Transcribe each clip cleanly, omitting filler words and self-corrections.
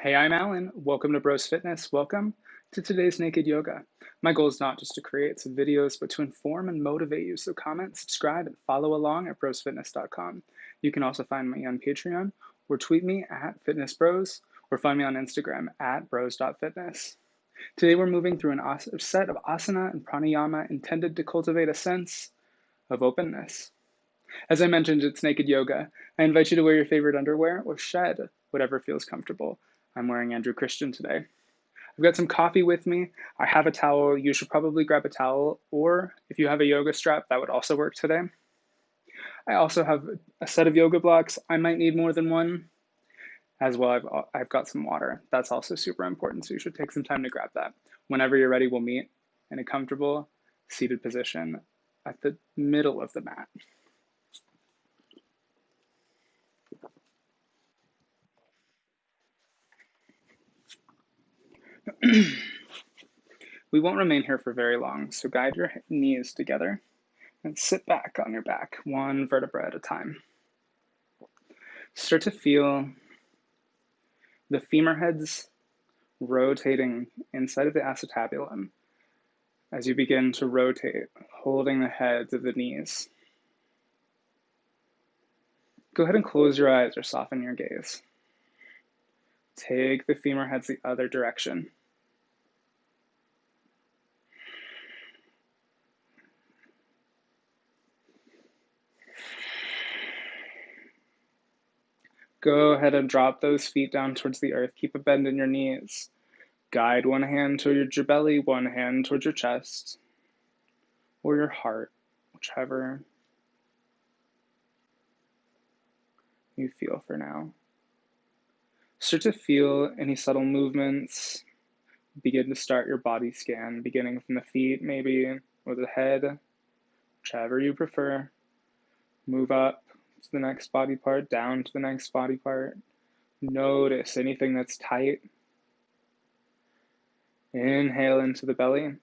Hey, I'm Alan. Welcome to Broz Fitness. Welcome to today's Naked Yoga. My goal is not just to create some videos, but to inform and motivate you. So comment, subscribe, and follow along at brozfitness.com. You can also find me on Patreon or tweet me at fitnessbros or find me on Instagram at bros.fitness. Today we're moving through a set of asana and pranayama intended to cultivate a sense of openness. As I mentioned, it's naked yoga. I invite you to wear your favorite underwear or shed whatever feels comfortable. I'm wearing Andrew Christian today. I've got some coffee with me. I have a towel. You should probably grab a towel, or if you have a yoga strap, that would also work today. I also have a set of yoga blocks. I might need more than one. As well, I've got some water. That's also super important, so you should take some time to grab that. Whenever you're ready, we'll meet in a comfortable seated position at the middle of the mat. We won't remain here for very long, so guide your knees together and sit back on your back, one vertebra at a time. Start to feel the femur heads rotating inside of the acetabulum as you begin to rotate, holding the heads of the knees. Go ahead and close your eyes or soften your gaze. Take the femur heads the other direction. Go ahead and drop those feet down towards the earth. Keep a bend in your knees. Guide one hand towards your belly, one hand towards your chest, or your heart, whichever you feel for now. Start to feel any subtle movements. Begin to start your body scan, beginning from the feet maybe, or the head, whichever you prefer. Move up to the next body part, down to the next body part. Notice anything that's tight. Inhale into the belly.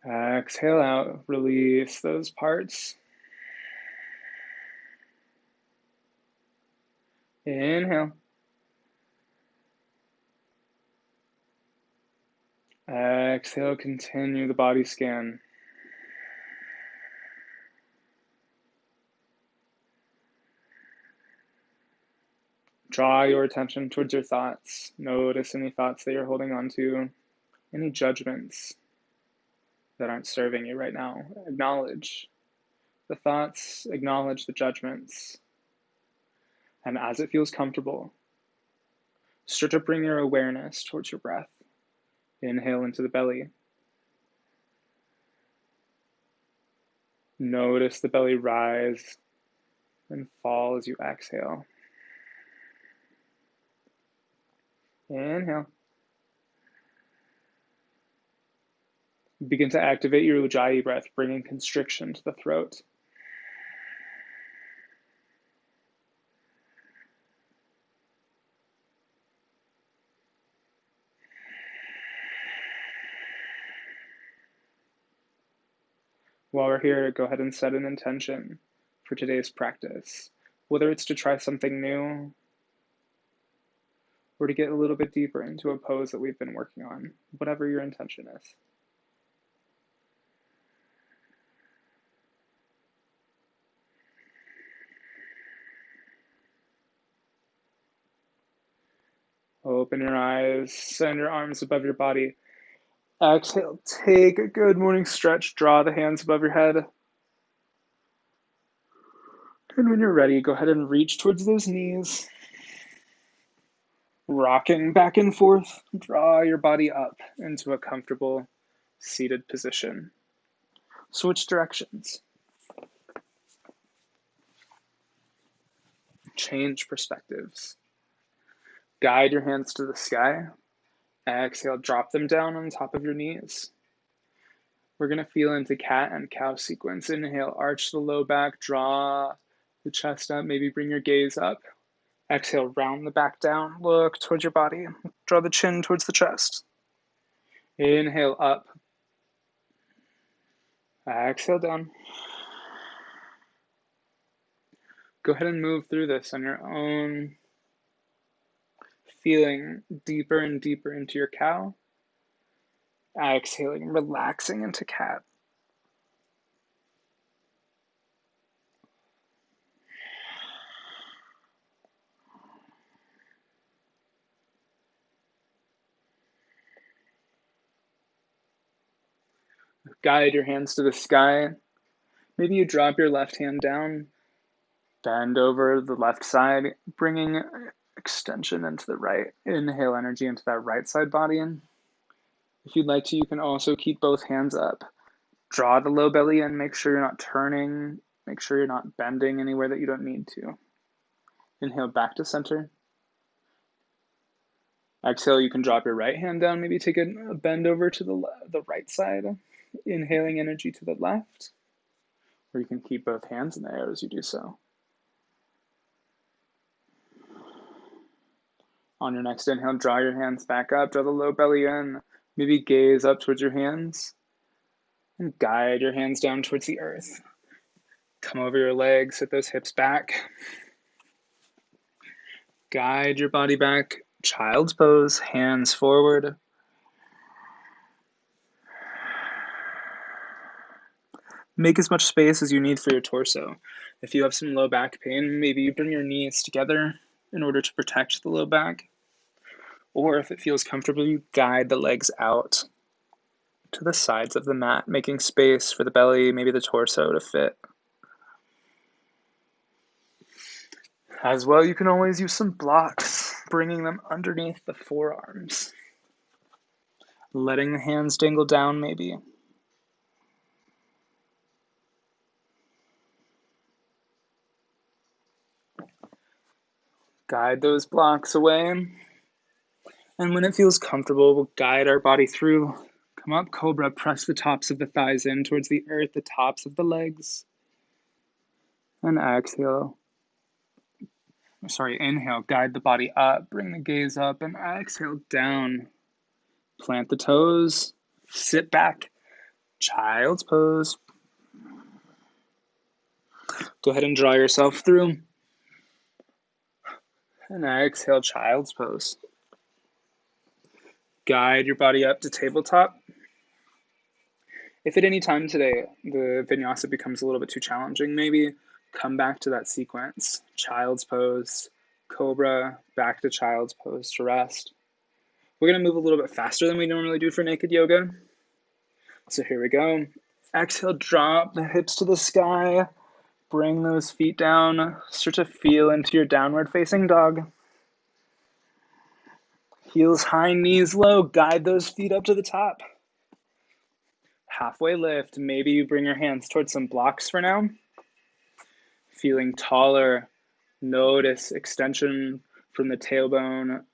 Exhale out, release those parts. Inhale. Exhale, continue the body scan. Draw your attention towards your thoughts. Notice any thoughts that you're holding on to, any judgments that aren't serving you right now. Acknowledge the thoughts, acknowledge the judgments. And as it feels comfortable, start to bring your awareness towards your breath. Inhale into the belly. Notice the belly rise and fall as you exhale. Inhale. Begin to activate your Ujjayi breath, bringing constriction to the throat. While we're here, go ahead and set an intention for today's practice, whether it's to try something new or to get a little bit deeper into a pose that we've been working on, whatever your intention is. Open your eyes, send your arms above your body. Exhale, take a good morning stretch, draw the hands above your head. And when you're ready, go ahead and reach towards those knees. Rocking back and forth, draw your body up into a comfortable seated position. Switch directions. Change perspectives. Guide your hands to the sky. Exhale, drop them down on top of your knees. We're going to feel into cat and cow sequence. Inhale, arch the low back, draw the chest up, maybe bring your gaze up. Exhale, round the back down, look towards your body. Draw the chin towards the chest. Inhale, up. Exhale, down. Go ahead and move through this on your own feeling deeper and deeper into your cow. Exhaling, relaxing into cat. Guide your hands to the sky. Maybe you drop your left hand down, bend over the left side, bringing extension into the right. Inhale energy into that right side body in. If you'd like to, you can also keep both hands up. Draw the low belly in, make sure you're not turning, make sure you're not bending anywhere that you don't need to. Inhale back to center. Exhale, you can drop your right hand down, maybe take a bend over to the right side, inhaling energy to the left, or you can keep both hands in the air as you do so. On your next inhale, draw your hands back up, draw the low belly in, maybe gaze up towards your hands, and guide your hands down towards the earth. Come over your legs, sit those hips back. Guide your body back, child's pose, hands forward. Make as much space as you need for your torso. If you have some low back pain, maybe you bring your knees together in order to protect the low back. Or if it feels comfortable, you guide the legs out to the sides of the mat, making space for the belly, maybe the torso to fit. As well, you can always use some blocks, bringing them underneath the forearms. Letting the hands dangle down, maybe. Guide those blocks away. And when it feels comfortable, we'll guide our body through. Come up, Cobra, press the tops of the thighs in towards the earth, the tops of the legs. And exhale. Inhale, guide the body up, bring the gaze up, and exhale down. Plant the toes, sit back, child's pose. Go ahead and draw yourself through. And exhale, child's pose. Guide your body up to tabletop. If at any time today the vinyasa becomes a little bit too challenging, maybe come back to that sequence. Child's pose, cobra, back to child's pose to rest. We're going to move a little bit faster than we normally do for naked yoga. So here we go. Exhale, drop the hips to the sky. Bring those feet down. Start to feel into your downward facing dog. Heels high, knees low. Guide those feet up to the top. Halfway lift. Maybe you bring your hands towards some blocks for now. Feeling taller. Notice extension from the tailbone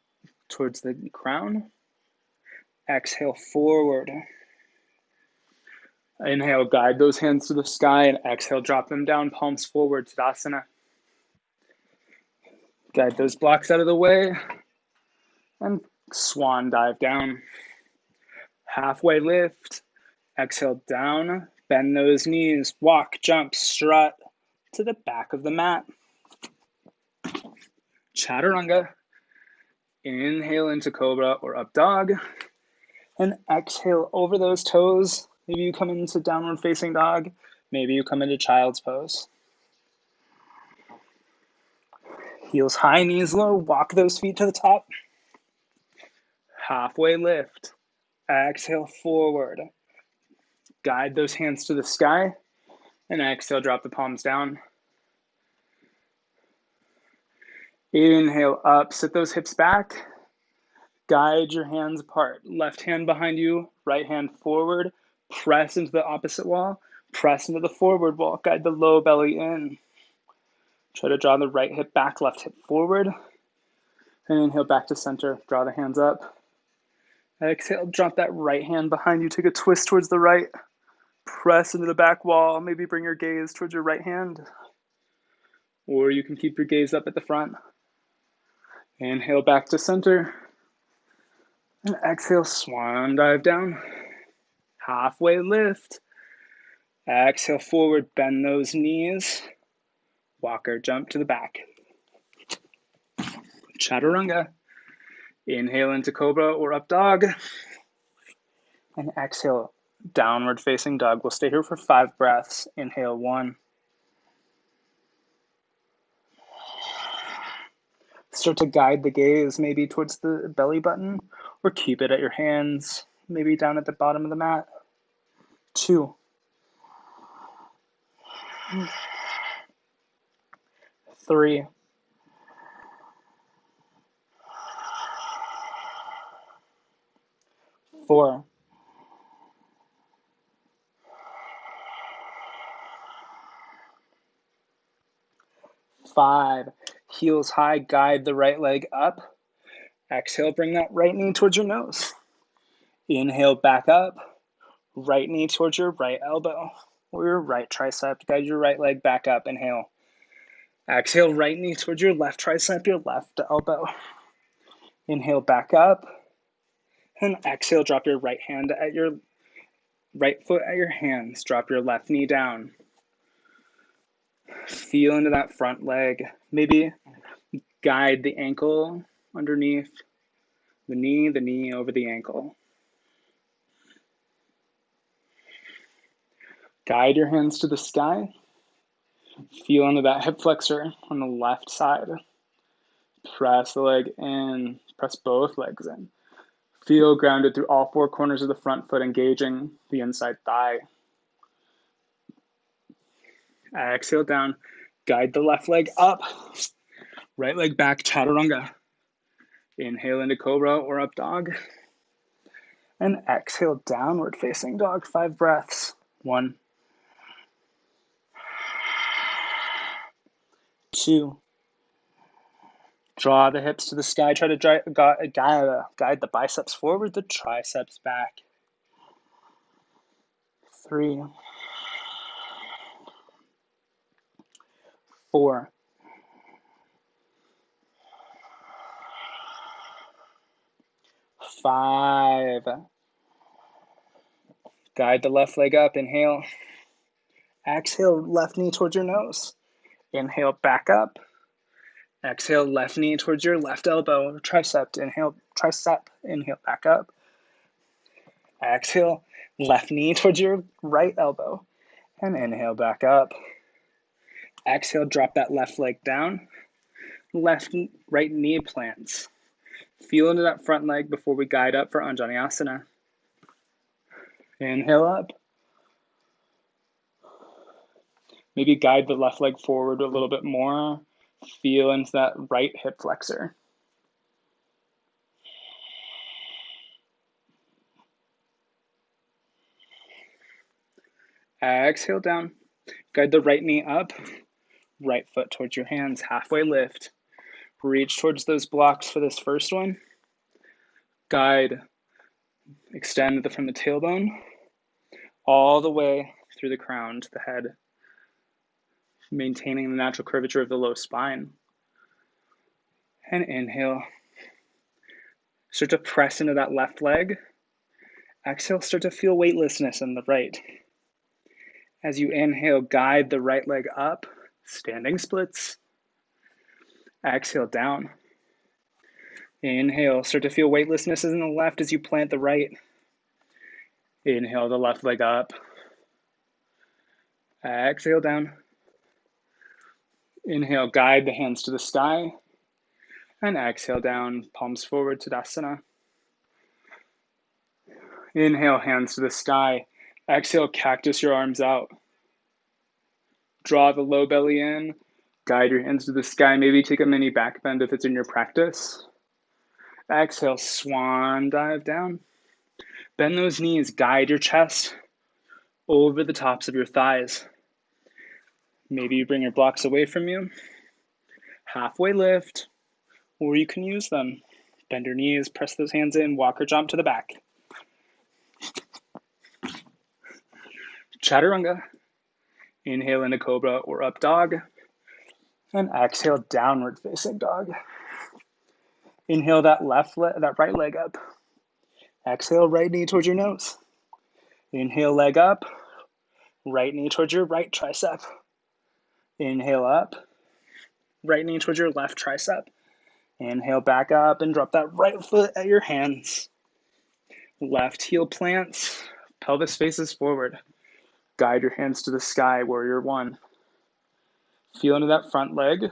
towards the crown. Exhale forward. Inhale, guide those hands to the sky, and exhale, drop them down, palms forward, Tadasana. Guide those blocks out of the way, and swan dive down. Halfway lift, exhale down, bend those knees, walk, jump, strut to the back of the mat. Chaturanga. Inhale into Cobra or up dog, and exhale over those toes. Maybe you come into downward facing dog. Maybe you come into child's pose. Heels high, knees low. Walk those feet to the top. Halfway lift. Exhale forward. Guide those hands to the sky. And exhale, drop the palms down. Inhale up, sit those hips back. Guide your hands apart. Left hand behind you, right hand forward. Press into the opposite wall. Press into the forward wall. Guide the low belly in. Try to draw the right hip back, left hip forward. And inhale back to center. Draw the hands up. Exhale, drop that right hand behind you. Take a twist towards the right. Press into the back wall. Maybe bring your gaze towards your right hand. Or you can keep your gaze up at the front. Inhale back to center. And exhale, swan dive down. Halfway lift. Exhale forward, bend those knees. Walker jump to the back. Chaturanga. Inhale into Cobra or Up Dog. And exhale, Downward Facing Dog. We'll stay here for 5 breaths. Inhale, 1. Start to guide the gaze maybe towards the belly button, or keep it at your hands, maybe down at the bottom of the mat. 2. 3. 4. 5. Heels high, guide the right leg up. Exhale, bring that right knee towards your nose. Inhale, back up. Right knee towards your right elbow or your right tricep. Guide your right leg back up. Inhale. Exhale, right knee towards your left tricep, your left elbow. Inhale, back up. And exhale, drop your right hand at your right foot at your hands. Drop your left knee down. Feel into that front leg. Maybe guide the ankle underneath the knee over the ankle. Guide your hands to the sky. Feel into that hip flexor on the left side. Press the leg in. Press both legs in. Feel grounded through all 4 corners of the front foot, engaging the inside thigh. Exhale down. Guide the left leg up. Right leg back, Chaturanga. Inhale into Cobra or Up Dog. And exhale, Downward Facing Dog. 5 breaths. 1. 2. Draw the hips to the sky. Try to guide the biceps forward, the triceps back. 3. 4. 5. Guide the left leg up. Inhale. Exhale, left knee towards your nose. Inhale, back up. Exhale, left knee towards your left elbow, tricep. Inhale, tricep. Inhale, back up. Exhale, left knee towards your right elbow. And inhale, back up. Exhale, drop that left leg down. Right knee plants. Feel into that front leg before we guide up for Asana. Inhale up. Maybe guide the left leg forward a little bit more. Feel into that right hip flexor. Exhale down. Guide the right knee up. Right foot towards your hands. Halfway lift. Reach towards those blocks for this first one. Guide. Extend from the tailbone all the way through the crown to the head, maintaining the natural curvature of the low spine. And inhale. Start to press into that left leg. Exhale, start to feel weightlessness in the right. As you inhale, guide the right leg up, standing splits. Exhale, down. Inhale, start to feel weightlessness in the left as you plant the right. Inhale the left leg up. Exhale, down. Inhale, guide the hands to the sky. And exhale down, palms forward, Tadasana. Inhale, hands to the sky. Exhale, cactus your arms out. Draw the low belly in. Guide your hands to the sky. Maybe take a mini back bend if it's in your practice. Exhale, swan dive down. Bend those knees. Guide your chest over the tops of your thighs. Maybe you bring your blocks away from you. Halfway lift, or you can use them. Bend your knees, press those hands in, walk or jump to the back. Chaturanga. Inhale into Cobra or Up Dog. And exhale, Downward Facing Dog. Inhale that right leg up. Exhale, right knee towards your nose. Inhale, leg up. Right knee towards your right tricep. Inhale up. Right knee towards your left tricep. Inhale back up and drop that right foot at your hands. Left heel plants, pelvis faces forward. Guide your hands to the sky, warrior one. Feel into that front leg.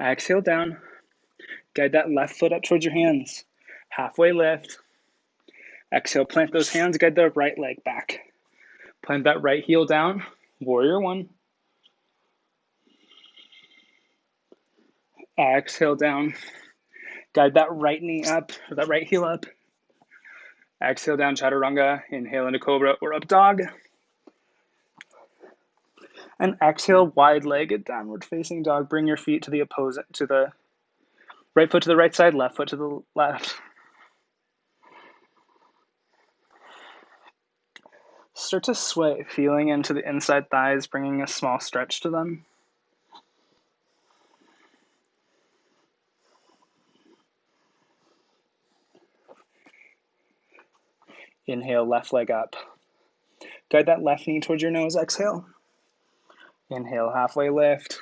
Exhale down. Guide that left foot up towards your hands. Halfway lift. Exhale, plant those hands, guide the right leg back. Plant that right heel down, warrior one. Exhale down. Guide that right knee up, or that right heel up. Exhale down, Chaturanga. Inhale into Cobra or up dog. And exhale, wide-legged downward facing dog. Bring your feet to the opposite, to the right foot to the right side, left foot to the left. Start to sway, feeling into the inside thighs, bringing a small stretch to them. Inhale, left leg up. Guide that left knee towards your nose, exhale. Inhale, halfway lift.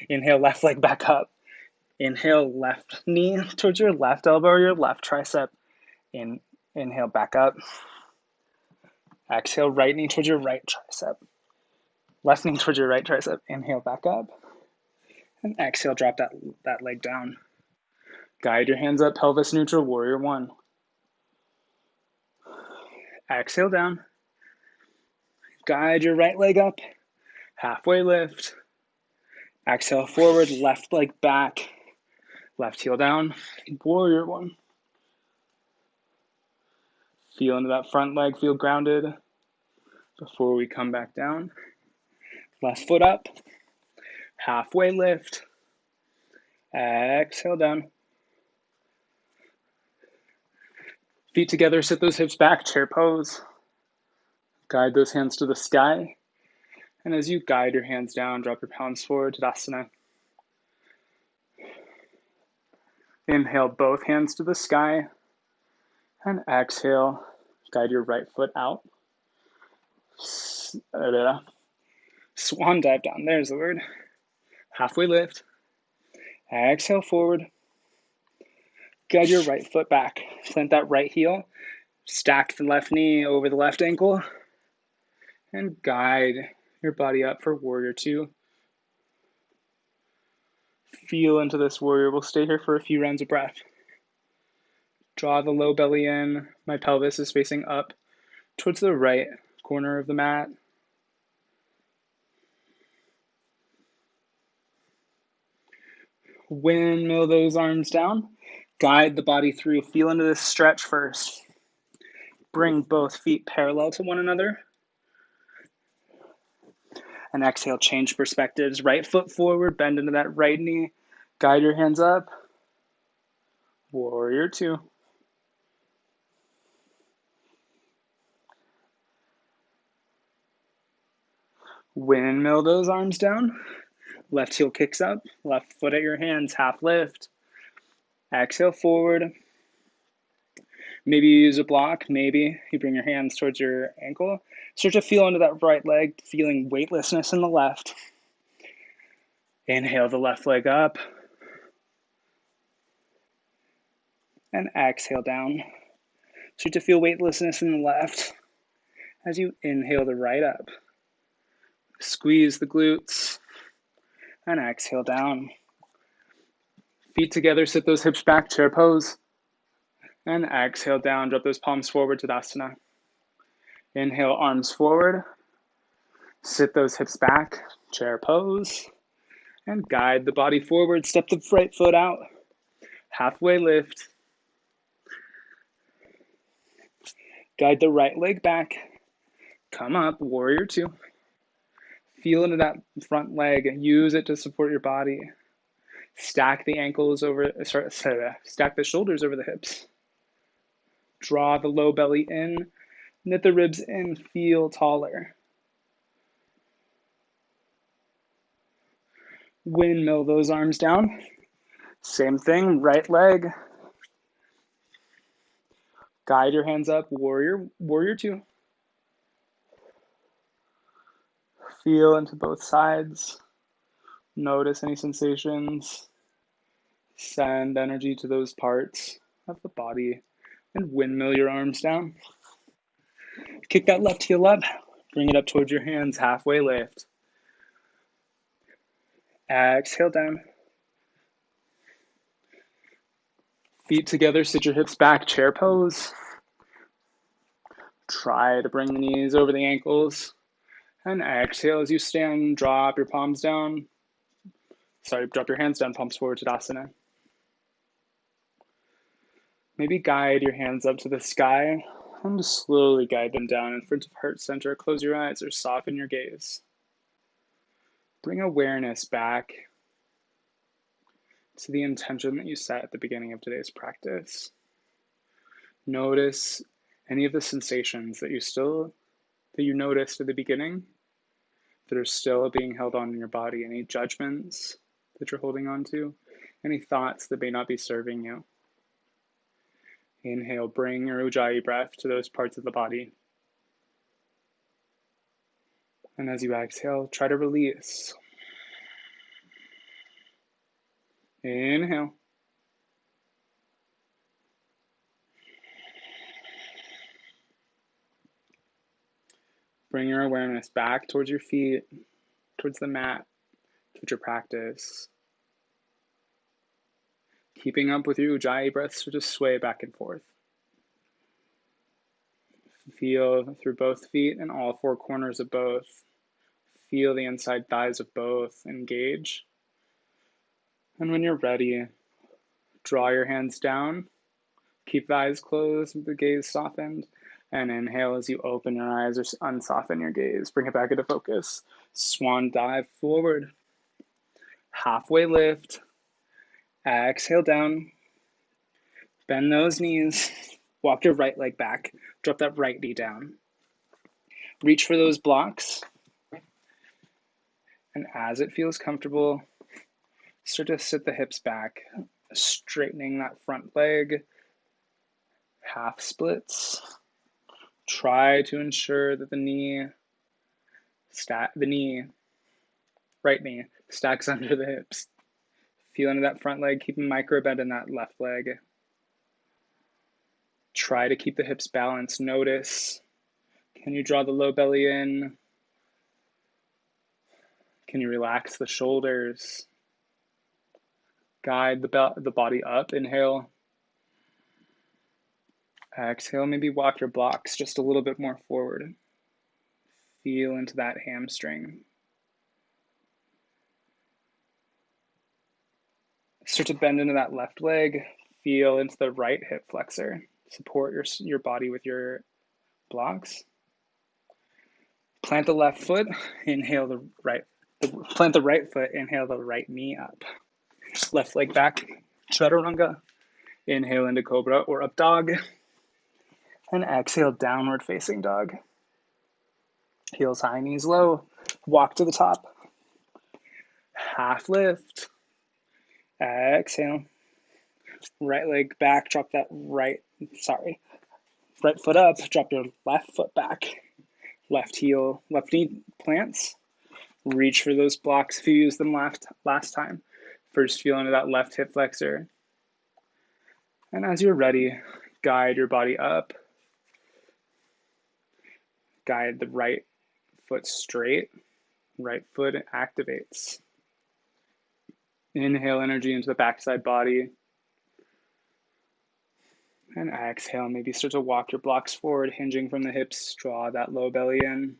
Inhale, left leg back up. Inhale, left knee towards your left elbow or your left tricep. Inhale, back up. Exhale, right knee towards your right tricep. Left knee towards your right tricep. Inhale, back up. And exhale, drop that leg down. Guide your hands up, pelvis neutral, warrior one. Exhale down. Guide your right leg up. Halfway lift. Exhale forward, left leg back. Left heel down, warrior one. Feel into that front leg, feel grounded before we come back down. Left foot up, halfway lift. Exhale down. Feet together, sit those hips back, chair pose. Guide those hands to the sky. And as you guide your hands down, drop your palms forward, Tadasana. Inhale, both hands to the sky. And exhale, guide your right foot out. Swan dive down, there's the word. Halfway lift. Exhale forward. Guide your right foot back. Plant that right heel. Stack the left knee over the left ankle. And guide your body up for warrior two. Feel into this warrior. We'll stay here for a few rounds of breath. Draw the low belly in. My pelvis is facing up towards the right corner of the mat. Windmill those arms down. Guide the body through. Feel into this stretch first. Bring both feet parallel to one another. And exhale, change perspectives. Right foot forward, bend into that right knee. Guide your hands up. Warrior two. Windmill those arms down. Left heel kicks up. Left foot at your hands, half lift. Exhale forward. Maybe you use a block. Maybe you bring your hands towards your ankle. Start to feel into that right leg, feeling weightlessness in the left. Inhale the left leg up. And exhale down. Start to feel weightlessness in the left as you inhale the right up. Squeeze the glutes. And exhale down. Feet together, sit those hips back, chair pose. And exhale down, drop those palms forward, Tadasana. Inhale, arms forward. Sit those hips back, chair pose. And guide the body forward, step the right foot out. Halfway lift. Guide the right leg back. Come up, warrior two. Feel into that front leg. Use it to support your body. Stack the ankles over, stack the shoulders over the hips. Draw the low belly in. Knit the ribs in. Feel taller. Windmill those arms down. Same thing, right leg. Guide your hands up, warrior two. Feel into both sides. Notice any sensations. Send energy to those parts of the body and windmill your arms down. Kick that left heel up. Bring it up towards your hands, halfway lift. Exhale down. Feet together, sit your hips back, chair pose. Try to bring the knees over the ankles. And exhale as you stand, drop your palms down. Drop your hands down, palms forward, Tadasana. Maybe guide your hands up to the sky and just slowly guide them down in front of heart center. Close your eyes or soften your gaze. Bring awareness back to the intention that you set at the beginning of today's practice. Notice any of the sensations that you noticed at the beginning that are still being held on in your body, any judgments that you're holding on to, any thoughts that may not be serving you. Inhale, bring your Ujjayi breath to those parts of the body. And as you exhale, try to release. Inhale. Bring your awareness back towards your feet, towards the mat, towards your practice. Keeping up with your Ujjayi breaths to just sway back and forth. Feel through both feet and all four corners of both. Feel the inside thighs of both engage. And when you're ready, draw your hands down. Keep the eyes closed, the gaze softened. And inhale as you open your eyes or unsoften your gaze. Bring it back into focus. Swan dive forward. Halfway lift. Exhale down. Bend those knees. Walk your right leg back. Drop that right knee down. Reach for those blocks. And as it feels comfortable, start to sit the hips back, straightening that front leg. Half splits. Try to ensure that the right knee, stacks under the hips. Feel into that front leg, keep a micro bend in that left leg. Try to keep the hips balanced. Notice, can you draw the low belly in? Can you relax the shoulders? Guide the body up. Inhale. Exhale, maybe walk your blocks just a little bit more forward. Feel into that hamstring. Start to bend into that left leg. Feel into the right hip flexor. Support your body with your blocks. Plant the left foot. Inhale the right. Plant the right foot. Inhale the right knee up. Left leg back. Chaturanga. Inhale into Cobra or up dog. And exhale, downward facing dog. Heels high, knees low. Walk to the top. Half lift. Exhale. Right leg back, drop that right foot up, drop your left foot back. Left knee plants. Reach for those blocks if you used them last time. First feel into that left hip flexor. And as you're ready, guide your body up. Guide the right foot straight. Right foot activates. Inhale energy into the backside body. And exhale, maybe start to walk your blocks forward, hinging from the hips. Draw that low belly in.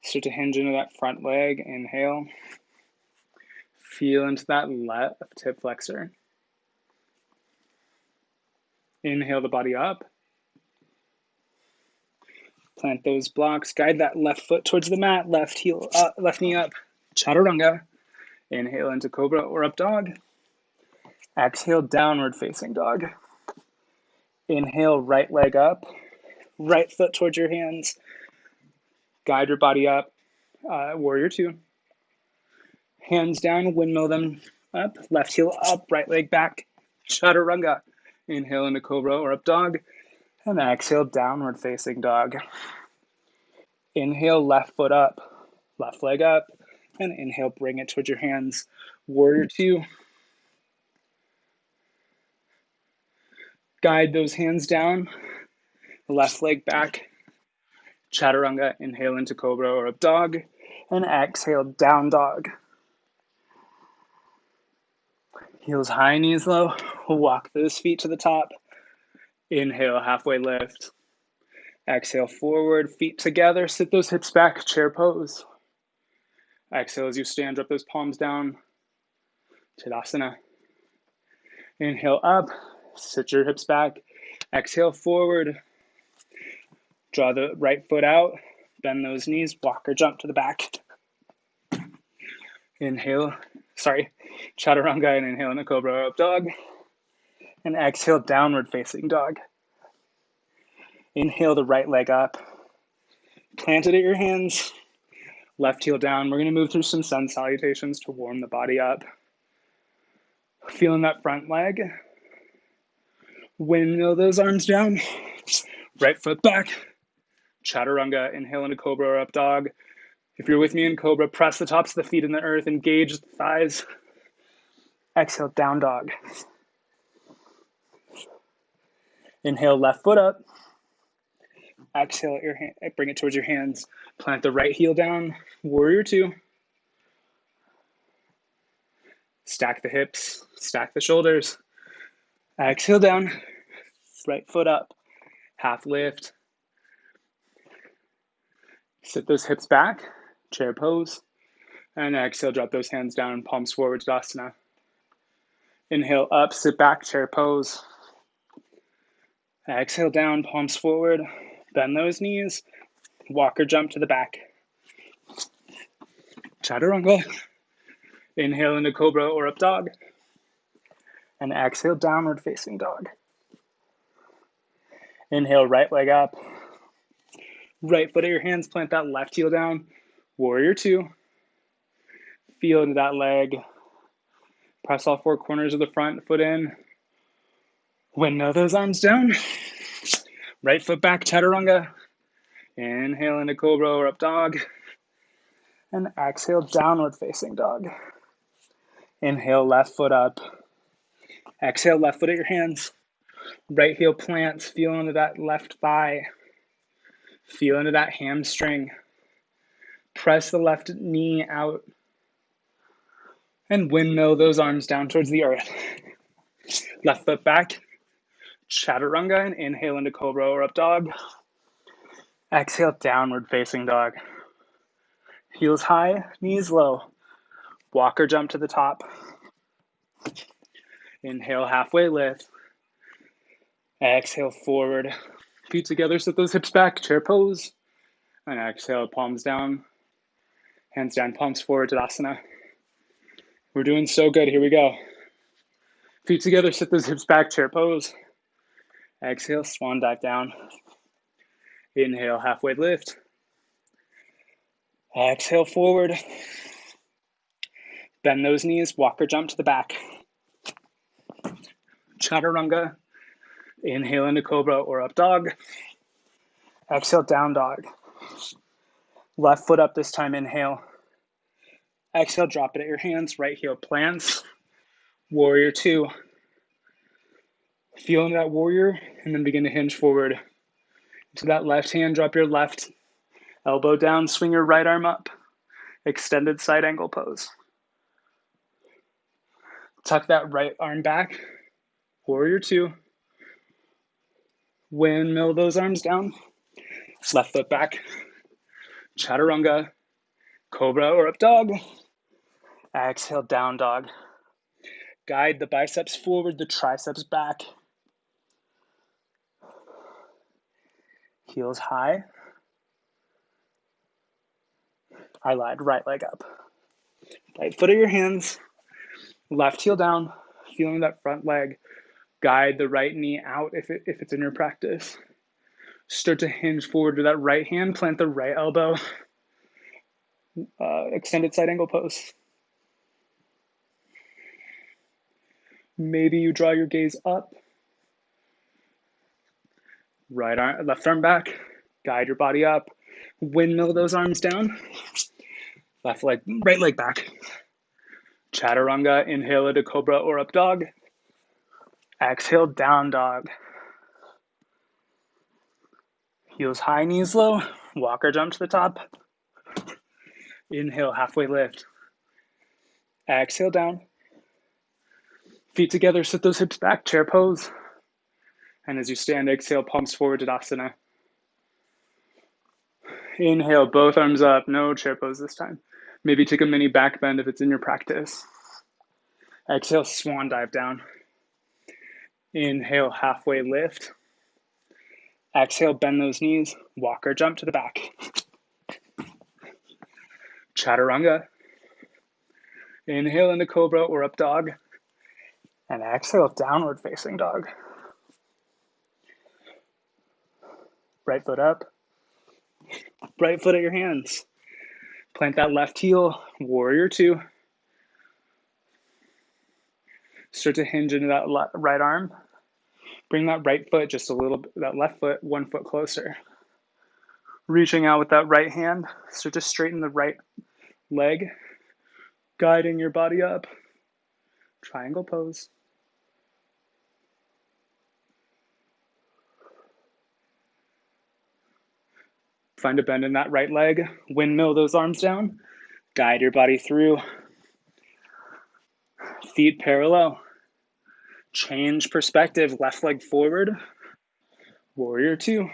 Start to hinge into that front leg. Inhale. Feel into that left hip flexor. Inhale the body up. Plant those blocks. Guide that left foot towards the mat. Left knee up. Chaturanga. Inhale into Cobra or up dog. Exhale, downward facing dog. Inhale, right leg up. Right foot towards your hands. Guide your body up. Warrior two. Hands down, windmill them up. Left heel up, right leg back. Chaturanga. Inhale into Cobra or Up Dog. And exhale, Downward Facing Dog. Inhale, left foot up, left leg up. And inhale, bring it towards your hands. Warrior Two. Guide those hands down. Left leg back. Chaturanga. Inhale into Cobra or Up Dog. And exhale, Down Dog. Heels high, knees low. Walk those feet to the top. Inhale, halfway lift. Exhale, forward, feet together. Sit those hips back, chair pose. Exhale as you stand, drop those palms down. Tadasana. Inhale up, sit your hips back. Exhale, forward. Draw the right foot out. Bend those knees, walk or jump to the back. Chaturanga, and inhale into Cobra or Up Dog. And exhale, Downward Facing Dog. Inhale the right leg up. Plant it at your hands. Left heel down. We're going to move through some Sun Salutations to warm the body up. Feeling that front leg. Windmill those arms down. Right foot back. Chaturanga. Inhale into Cobra or Up Dog. If you're with me in Cobra, press the tops of the feet in the earth. Engage the thighs. Exhale, Down Dog. Inhale, left foot up. Exhale, bring it towards your hands. Plant the right heel down. Warrior Two. Stack the hips. Stack the shoulders. Exhale down. Right foot up. Half lift. Sit those hips back. Chair pose. And exhale, drop those hands down. Palms forward, Tadasana. Inhale up, sit back, chair pose. Exhale down, palms forward. Bend those knees. Walk or jump to the back. Chaturanga. Inhale into Cobra or Up Dog. And exhale, Downward Facing Dog. Inhale, right leg up. Right foot at your hands, plant that left heel down. Warrior Two. Feel into that leg. Press all four corners of the front foot in. Windmill those arms down. Right foot back, Chaturanga. Inhale into Cobra or Up Dog. And exhale, Downward Facing Dog. Inhale, left foot up. Exhale, left foot at your hands. Right heel plants. Feel into that left thigh. Feel into that hamstring. Press the left knee out. And windmill those arms down towards the earth. Left foot back. Chaturanga, and inhale into Cobra or Up Dog. Exhale, Downward Facing Dog. Heels high, knees low. Walk or jump to the top. Inhale, halfway lift. Exhale, forward. Feet together, sit those hips back, chair pose. And exhale, palms down. Hands down, palms forward, Tadasana. We're doing so good, here we go. Feet together, sit those hips back, chair pose. Exhale, swan dive down. Inhale, halfway lift. Exhale, forward. Bend those knees, walk or jump to the back. Chaturanga. Inhale into Cobra or Up Dog. Exhale, Down Dog. Left foot up this time, inhale. Exhale, drop it at your hands. Right heel plants. Warrior Two. Feel into that warrior and then begin to hinge forward. To that left hand, drop your left elbow down, swing your right arm up. Extended side angle pose. Tuck that right arm back. Warrior Two. Windmill those arms down. Left foot back. Chaturanga. Cobra or Up Dog. Exhale, Down Dog. Guide the biceps forward, the triceps back. Heels high. I lied, right leg up. Right foot at your hands. Left heel down. Feeling that front leg. Guide the right knee out if it's in your practice. Start to hinge forward with that right hand. Plant the right elbow. Extended side angle pose. Maybe you draw your gaze up. Right arm, left arm back. Guide your body up. Windmill those arms down. Left leg, right leg back. Chaturanga, inhale into Cobra or up dog. Exhale, down dog. Heels high, knees low. Walk or jump to the top. Inhale, halfway lift. Exhale, down. Feet together, sit those hips back, chair pose. And as you stand, exhale, palms forward, Tadasana. Inhale, both arms up, no chair pose this time. Maybe take a mini back bend if it's in your practice. Exhale, swan dive down. Inhale, halfway lift. Exhale, bend those knees, walk or jump to the back. Chaturanga. Inhale into Cobra or up dog. And exhale, downward facing dog. Right foot up. Right foot at your hands. Plant that left heel, warrior two. Start to hinge into that right arm. Bring that right foot just a little bit, that left foot 1 foot closer. Reaching out with that right hand. Start to straighten the right leg. Guiding your body up. Triangle pose. Find a bend in that right leg. Windmill those arms down. Guide your body through. Feet parallel. Change perspective. Left leg forward. Warrior two.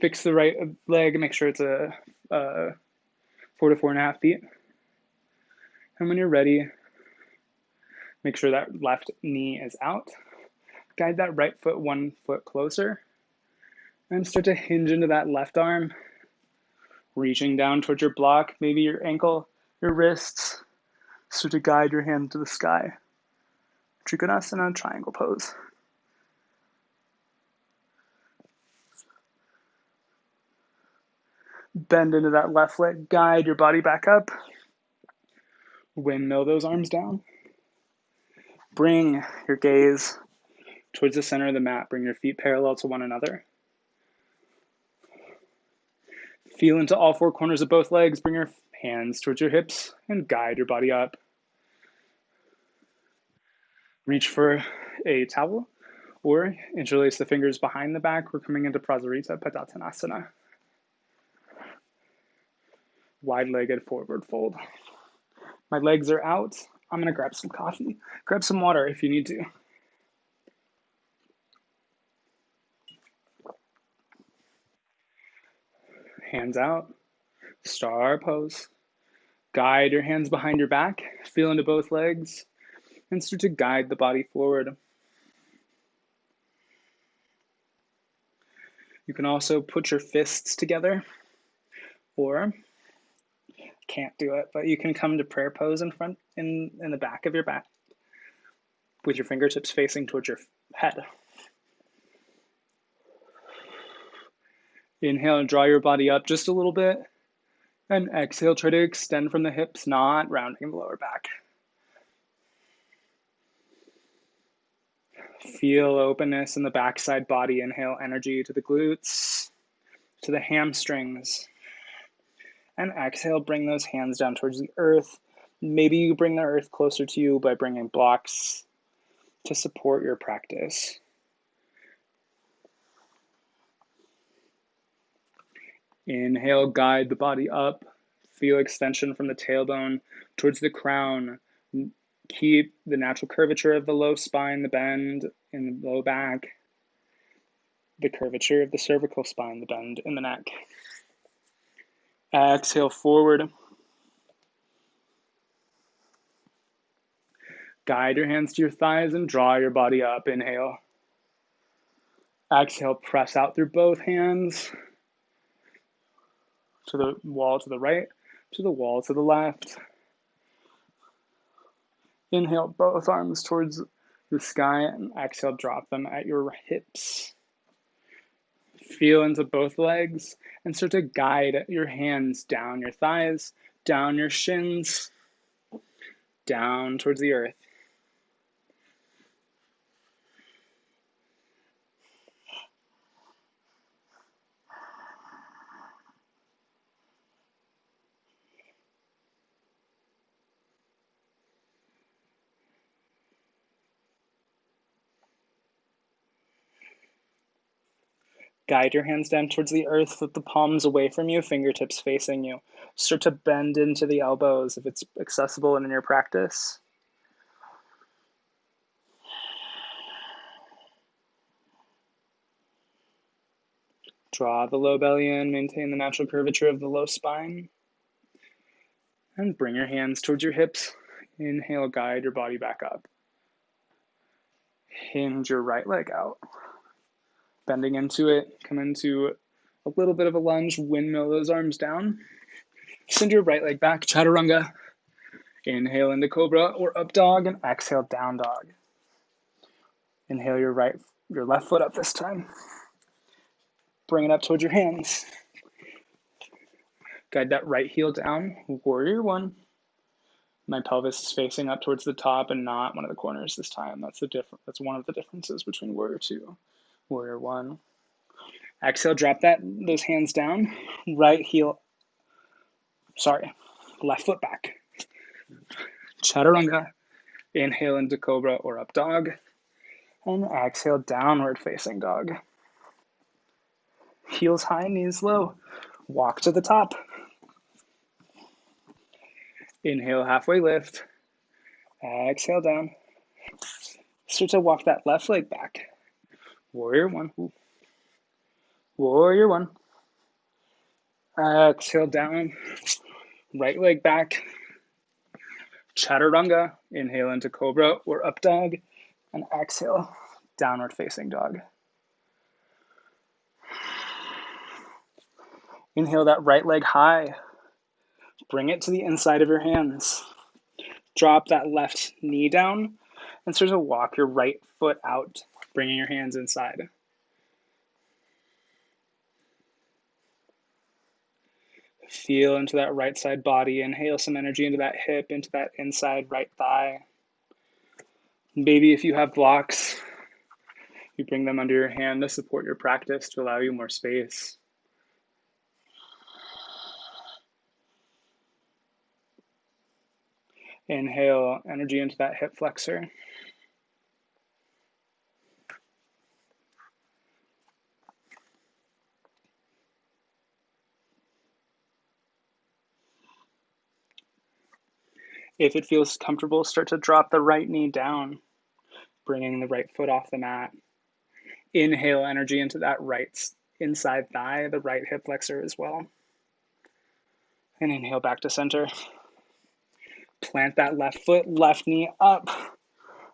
Fix the right leg. Make sure it's a 4 to 4.5 feet. And when you're ready, make sure that left knee is out. Guide that right foot 1 foot closer. And start to hinge into that left arm. Reaching down towards your block, maybe your ankle, your wrists. Start to guide your hand to the sky. Trikonasana, triangle pose. Bend into that left leg, guide your body back up. Windmill those arms down. Bring your gaze towards the center of the mat. Bring your feet parallel to one another. Feel into all four corners of both legs. Bring your hands towards your hips and guide your body up. Reach for a towel or interlace the fingers behind the back. We're coming into Prasarita, Tadasana. Wide-legged forward fold. My legs are out. I'm gonna grab some coffee. Grab some water if you need to. Hands out. Star pose. Guide your hands behind your back. Feel into both legs. And start to guide the body forward. You can also put your fists together, or can't do it, but you can come to prayer pose in front, in the back of your back, with your fingertips facing towards your head. Inhale and draw your body up just a little bit. And exhale, try to extend from the hips, not rounding the lower back. Feel openness in the backside body. Inhale energy to the glutes, to the hamstrings. And exhale, bring those hands down towards the earth. Maybe you bring the earth closer to you by bringing blocks to support your practice. Inhale, guide the body up. Feel extension from the tailbone towards the crown. Keep the natural curvature of the low spine, the bend in the low back, the curvature of the cervical spine, the bend in the neck. Exhale forward. Guide your hands to your thighs and draw your body up. Inhale. Exhale, press out through both hands to the wall to the right, to the wall to the left. Inhale, both arms towards the sky, and exhale, drop them at your hips. Feel into both legs and start to guide your hands down your thighs, down your shins, down towards the earth. Guide your hands down towards the earth, flip the palms away from you, fingertips facing you. Start to bend into the elbows if it's accessible and in your practice. Draw the low belly in, maintain the natural curvature of the low spine. And bring your hands towards your hips. Inhale, guide your body back up. Hinge your right leg out. Bending into it, come into a little bit of a lunge, windmill those arms down. Send your right leg back, Chaturanga. Inhale into Cobra or up dog, and exhale, down dog. Inhale your left foot up this time. Bring it up towards your hands. Guide that right heel down, warrior one. My pelvis is facing up towards the top and not one of the corners this time. That's one of the differences between warrior two, warrior one. Exhale, drop those hands down. Left foot back. Chaturanga. Inhale into Cobra or up dog. And exhale, downward facing dog. Heels high, knees low. Walk to the top. Inhale, halfway lift. Exhale, down. Start to walk that left leg back. Warrior one. Warrior one. Exhale, down. Right leg back. Chaturanga. Inhale into Cobra or up dog. And exhale, downward facing dog. Inhale that right leg high. Bring it to the inside of your hands. Drop that left knee down and start to walk your right foot out, bringing your hands inside. Feel into that right side body. Inhale some energy into that hip, into that inside right thigh. Maybe if you have blocks, you bring them under your hand to support your practice, to allow you more space. Inhale energy into that hip flexor. If it feels comfortable, start to drop the right knee down, bringing the right foot off the mat. Inhale energy into that right inside thigh, the right hip flexor as well. And inhale back to center. Plant that left foot, left knee up,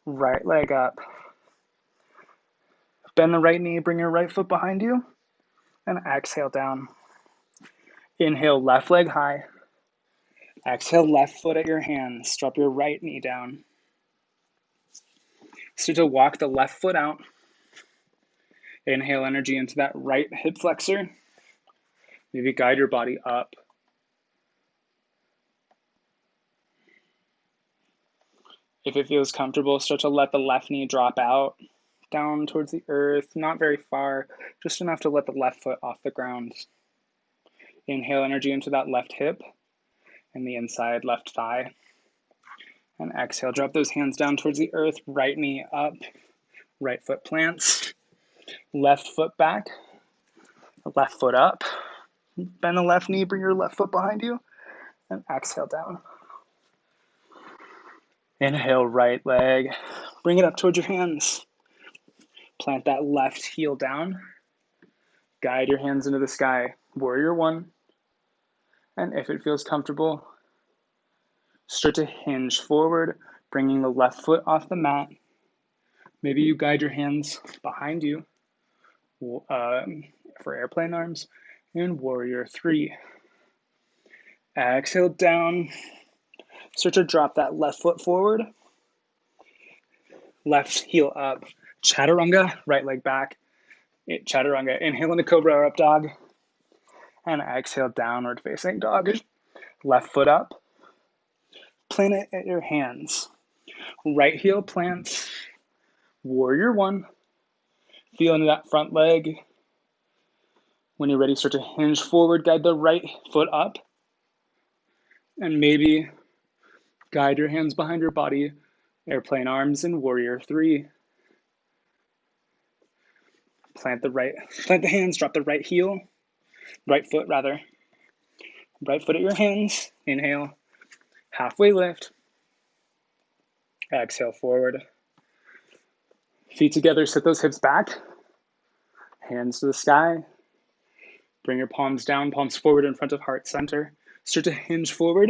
right leg up. Bend the right knee, bring your right foot behind you, and exhale down. Inhale, left leg high. Exhale, left foot at your hands. Drop your right knee down. Start to walk the left foot out. Inhale energy into that right hip flexor. Maybe guide your body up. If it feels comfortable, start to let the left knee drop out, down towards the earth, not very far, just enough to let the left foot off the ground. Inhale energy into that left hip and the inside left thigh. And exhale, drop those hands down towards the earth, right knee up, right foot plants, left foot back, left foot up. Bend the left knee, bring your left foot behind you, and exhale down. Inhale, right leg. Bring it up towards your hands. Plant that left heel down. Guide your hands into the sky. Warrior one. And if it feels comfortable, start to hinge forward, bringing the left foot off the mat. Maybe you guide your hands behind you for airplane arms. And warrior three. Exhale down. Start to drop that left foot forward. Left heel up. Chaturanga, right leg back. Chaturanga, inhale into Cobra or up dog. And exhale, downward facing dog. Left foot up. Plant it at your hands. Right heel plants. Warrior one. Feel into that front leg. When you're ready, start to hinge forward. Guide the right foot up. And maybe guide your hands behind your body. Airplane arms in warrior three. Plant the hands, drop the right foot rather. Right foot at your hands. Inhale, halfway lift. Exhale, forward. Feet together, sit those hips back. Hands to the sky. Bring your palms down, palms forward in front of heart center. Start to hinge forward.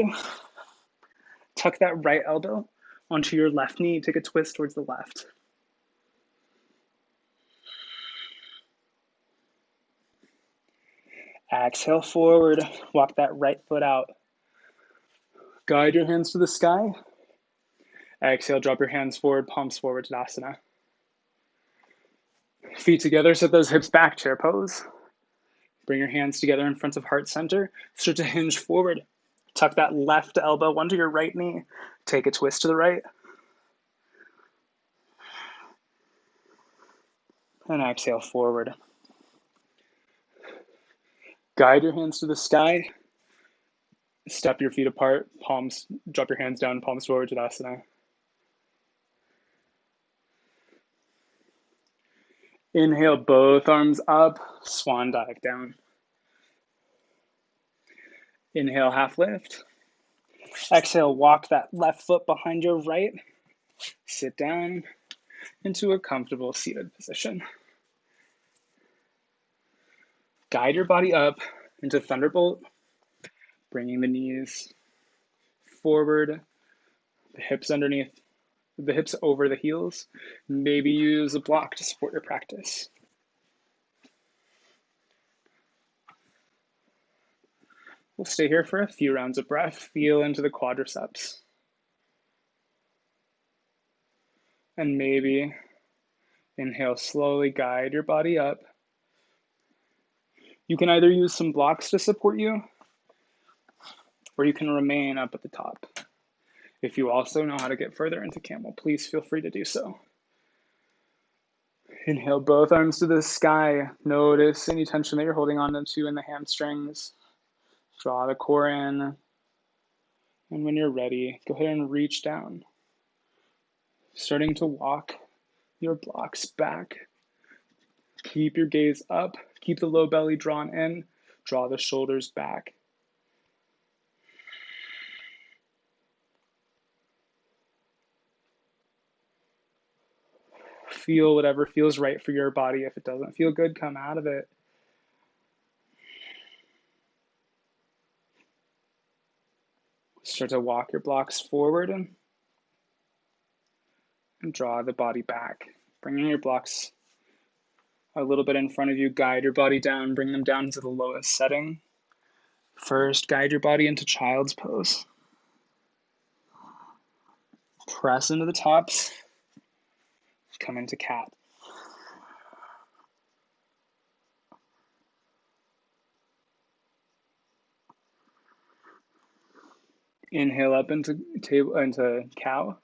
Tuck that right elbow onto your left knee. Take a twist towards the left. Exhale, forward. Walk that right foot out. Guide your hands to the sky. Exhale, drop your hands forward, palms forward, Tadasana. Feet together, set those hips back, chair pose. Bring your hands together in front of heart center. Start to hinge forward. Tuck that left elbow onto your right knee. Take a twist to the right. And exhale, forward. Guide your hands to the sky. Step your feet apart, palms, drop your hands down, palms forward, Tadasana. Inhale, both arms up, swan dive down. Inhale, half lift. Exhale, walk that left foot behind your right. Sit down into a comfortable seated position. Guide your body up into Thunderbolt, bringing the knees forward, the hips over the heels. Maybe use a block to support your practice. We'll stay here for a few rounds of breath. Feel into the quadriceps. And maybe inhale, slowly guide your body up. You can either use some blocks to support you, or you can remain up at the top. If you also know how to get further into camel, please feel free to do so. Inhale, both arms to the sky. Notice any tension that you're holding on to in the hamstrings. Draw the core in. And when you're ready, go ahead and reach down. Starting to walk your blocks back. Keep your gaze up. Keep the low belly drawn in. Draw the shoulders back. Feel whatever feels right for your body. If it doesn't feel good, come out of it. Start to walk your blocks forward and draw the body back. Bringing your blocks a little bit in front of you. Guide your body down. Bring them down to the lowest setting. First, guide your body into child's pose. Press into the tops. Come into cat. Inhale up into cow.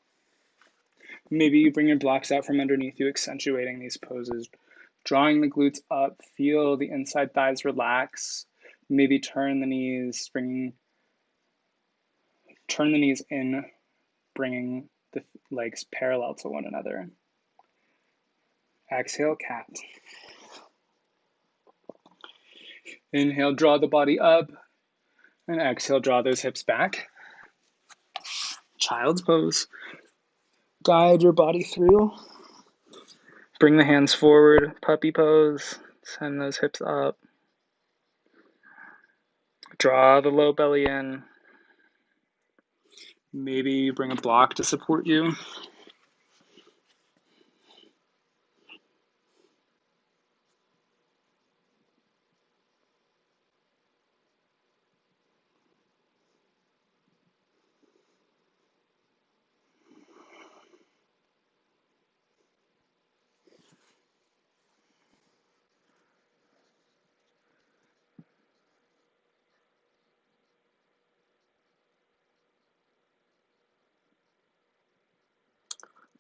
Maybe you bring your blocks out from underneath you, accentuating these poses. Drawing the glutes up, feel the inside thighs relax. Maybe turn the knees in, bringing the legs parallel to one another. Exhale, cat. Inhale, draw the body up. And exhale, draw those hips back. Child's pose. Guide your body through. Bring the hands forward, puppy pose. Send those hips up. Draw the low belly in. Maybe you bring a block to support you.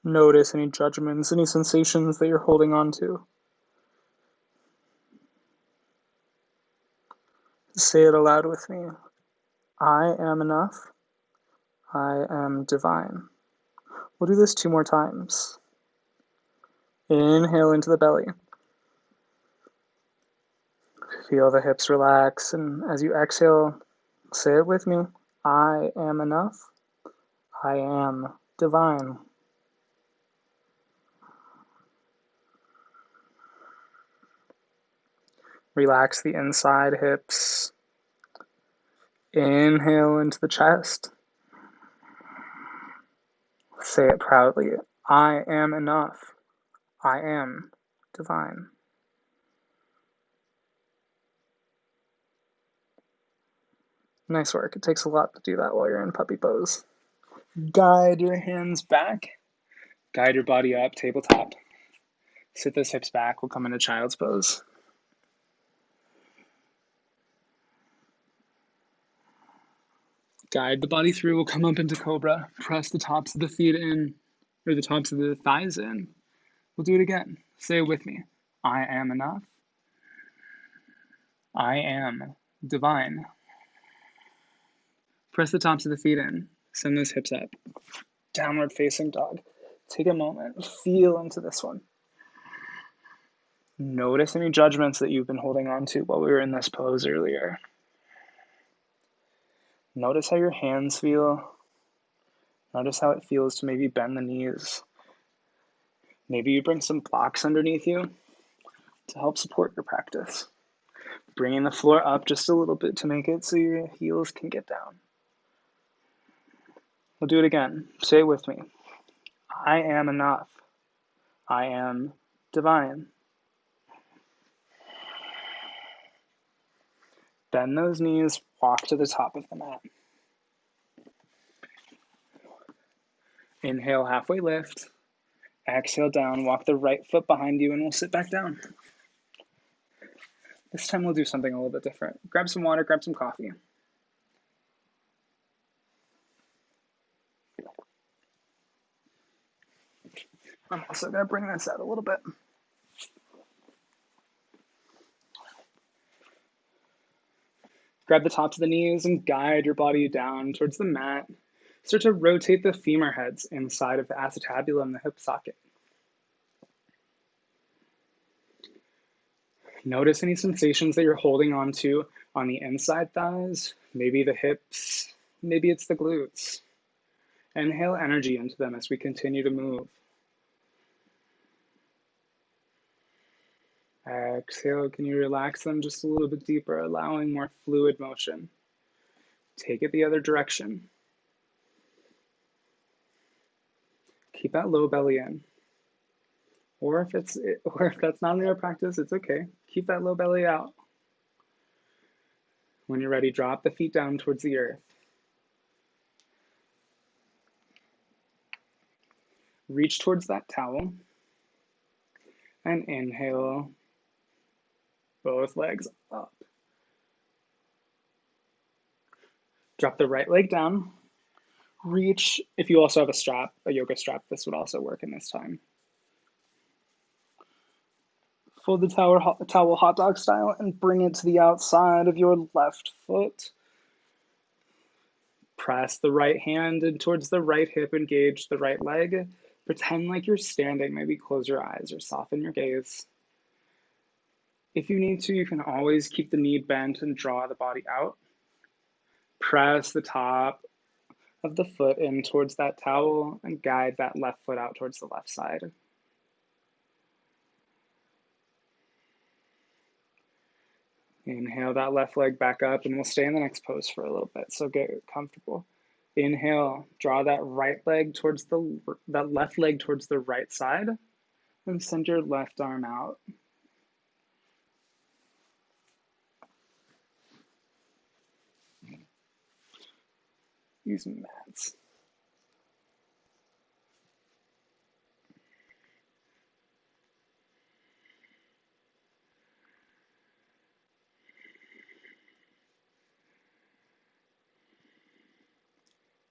Notice any judgments, any sensations that you're holding on to. Say it aloud with me. I am enough. I am divine. We'll do this 2 more times. Inhale into the belly. Feel the hips relax, and as you exhale, say it with me. I am enough. I am divine. Relax the inside hips. Inhale into the chest. Say it proudly. I am enough. I am divine. Nice work. It takes a lot to do that while you're in puppy pose. Guide your hands back. Guide your body up, tabletop. Sit those hips back. We'll come into child's pose. Guide the body through. We'll come up into Cobra. Press the tops of the feet in, or the tops of the thighs in. We'll do it again. Say it with me. I am enough. I am divine. Press the tops of the feet in. Send those hips up. Downward facing dog. Take a moment. Feel into this one. Notice any judgments that you've been holding on to while we were in this pose earlier. Notice how your hands feel. Notice how it feels to maybe bend the knees. Maybe you bring some blocks underneath you to help support your practice. Bringing the floor up just a little bit to make it so your heels can get down. We'll do it again. Say it with me. I am enough. I am divine. Bend those knees, walk to the top of the mat. Inhale, halfway lift. Exhale down, walk the right foot behind you, and we'll sit back down. This time we'll do something a little bit different. Grab some water, grab some coffee. I'm also going to bring this out a little bit. Grab the tops of the knees and guide your body down towards the mat. Start to rotate the femur heads inside of the acetabulum, the hip socket. Notice any sensations that you're holding on to on the inside thighs, maybe the hips, maybe it's the glutes. Inhale energy into them as we continue to move. Exhale, can you relax them just a little bit deeper, allowing more fluid motion. Take it the other direction. Keep that low belly in. Or if that's not in your practice, it's okay. Keep that low belly out. When you're ready, drop the feet down towards the earth. Reach towards that towel. And inhale, both legs up. Drop the right leg down. Reach, if you also have a strap, a yoga strap, this would also work in this time. Fold the towel hot dog style and bring it to the outside of your left foot. Press the right hand in towards the right hip, engage the right leg. Pretend like you're standing, maybe close your eyes or soften your gaze. If you need to, you can always keep the knee bent and draw the body out. Press the top of the foot in towards that towel and guide that left foot out towards the left side. Inhale that left leg back up, and we'll stay in the next pose for a little bit, so get comfortable. Inhale, draw that left leg towards the right side, and send your left arm out. Use mats.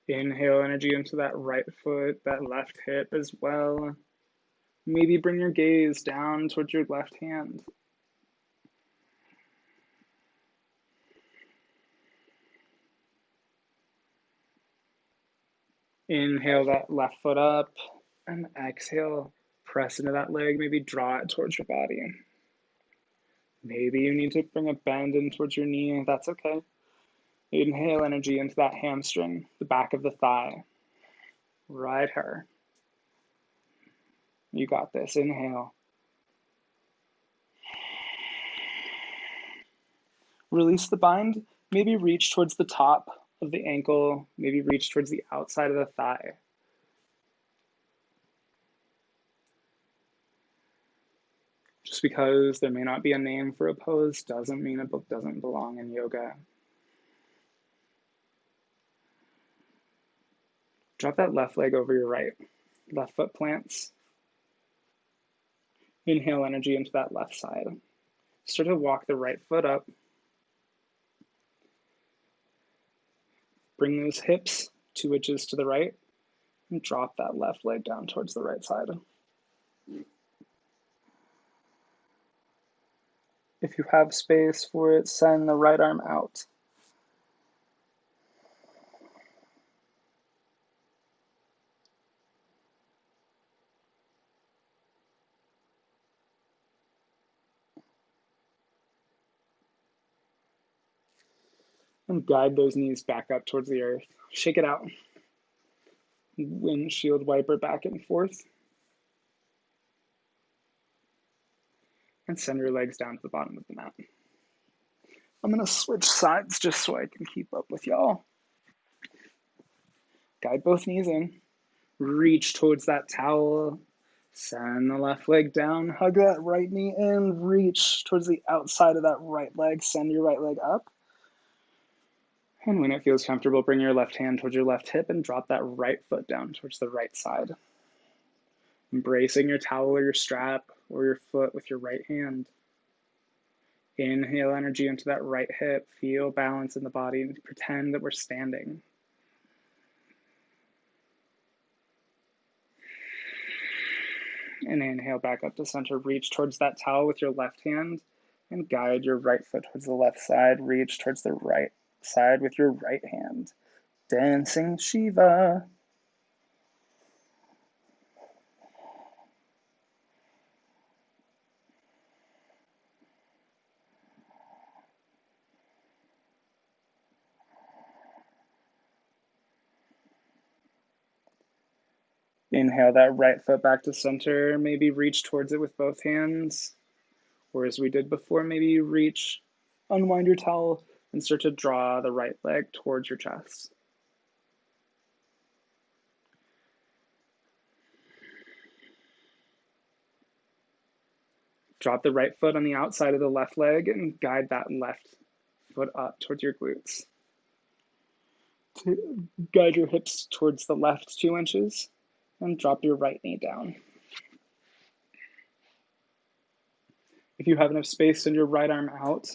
Inhale energy into that right foot, that left hip as well. Maybe bring your gaze down towards your left hand. Inhale that left foot up, and exhale, press into that leg, maybe draw it towards your body. Maybe you need to bring a bend in towards your knee. That's okay. Inhale energy into that hamstring, the back of the thigh. Ride her. You got this. Inhale. Release the bind. Maybe reach towards the top of the ankle. Maybe reach towards the outside of the thigh. Just because there may not be a name for a pose doesn't mean a book doesn't belong in yoga. Drop that left leg over your right. Left foot plants. Inhale energy into that left side. Start to walk the right foot up. Bring those hips 2 inches to the right and drop that left leg down towards the right side. If you have space for it, send the right arm out. And guide those knees back up towards the earth. Shake it out. Windshield wiper back and forth. And send your legs down to the bottom of the mat. I'm going to switch sides just so I can keep up with y'all. Guide both knees in. Reach towards that towel. Send the left leg down. Hug that right knee in. Reach towards the outside of that right leg. Send your right leg up. And when it feels comfortable, bring your left hand towards your left hip and drop that right foot down towards the right side. Embracing your towel or your strap or your foot with your right hand. Inhale energy into that right hip. Feel balance in the body and pretend that we're standing. And inhale back up to center. Reach towards that towel with your left hand and guide your right foot towards the left side. Reach towards the right side with your right hand. Dancing Shiva. Inhale that right foot back to center. Maybe reach towards it with both hands. Or as we did before, maybe reach, unwind your towel, and start to draw the right leg towards your chest. Drop the right foot on the outside of the left leg and guide that left foot up towards your glutes. Guide your hips towards the left 2 inches and drop your right knee down. If you have enough space, send your right arm out.